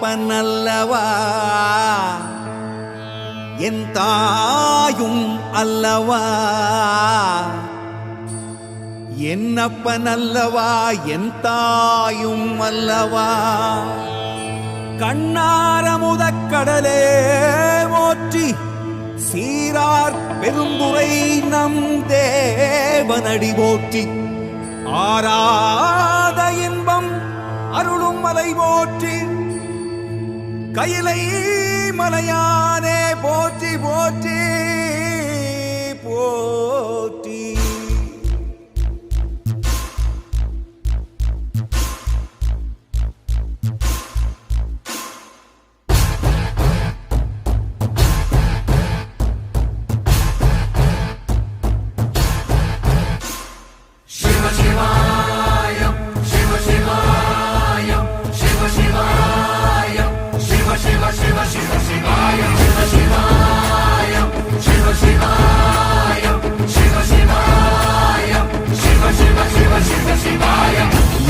என்னப்பனல்லவா என் தாயும் அல்லவா, என்னப்பனல்லவா என் தாயும் அல்லவா. கண்ணாரமுதக் கடலே போற்றி, சீரார் பெருந்துரை நம் தேவனடி போற்றி. ஆராத இன்பம் அருளும் மலை போற்றி, கையிலை மலையானே போற்றி போற்றி போற்றி.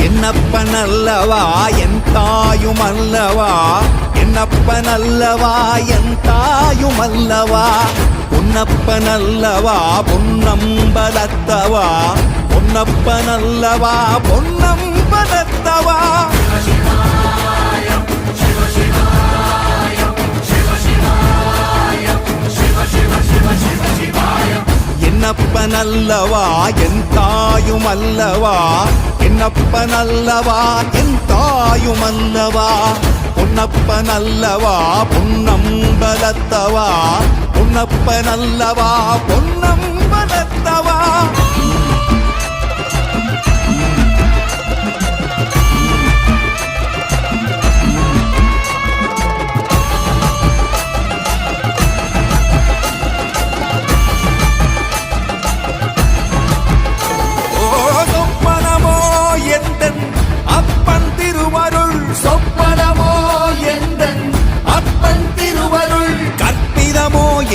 என்னப்பனல்லவா என் தாயும் அல்லவா, என்னப்பனல்லவா என் தாயும் அல்லவா. பொன்னப்பனல்லவா பொன்னம்பலத்தவா, பொன்னப்பனல்லவா பொன்னம்பலத்தவா. என்னப்பனல்லவா என் தாயும் அல்லவா, என்னப்பனல்லவா என் தாயும் அல்லவா. பொன்னப்பனல்லவா பொன்னம்பலத்தவா, பொன்னப்பனல்லவா பொன்னம்பலத்தவா.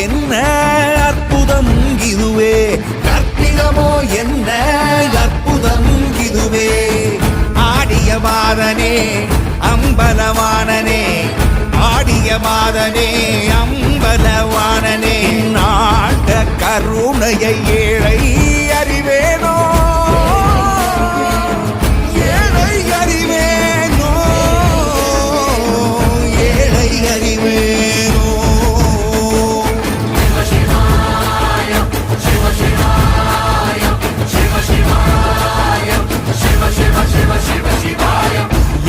என்ன அற்புதம் இதுவே, கற்பிதமோ என்ன அற்புதம் இதுவே. ஆடிய மாதனே அம்பலவானனே, ஆடிய மாதனே அம்பலவானனே. நாட கருணையை ஏழை அறிவேனோ, ஏழை அறிவேனோ, ஏழை அறிவேனோ.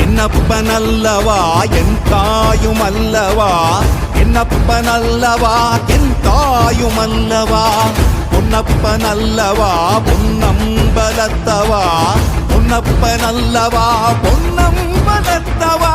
என்னப்பனல்லவா என் தாயும் அல்லவா, என்னப்பனல்லவா என் தாயும் அல்லவா. பொன்னப்பனல்லவா பொன்னம்பலத்தவா, பொன்னப்பனல்லவா பொன்னம்பலத்தவா.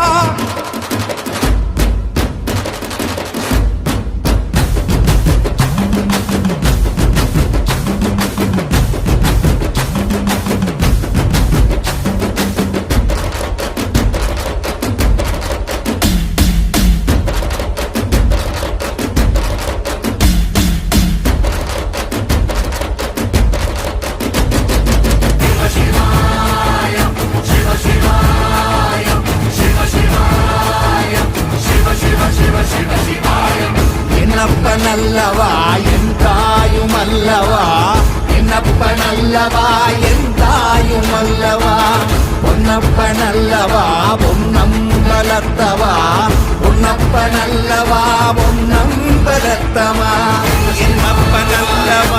என்னப்பனல்லவா என் தாயும் அல்லவா, என்னப்பனல்லவா என் தாயும் அல்லவா. பொன்னப்பனல்லவா பொன்னம்பலத்தவா, பொன்னப்பனல்லவா பொன்னம்பலத்தவா. என்னப்பனல்லவா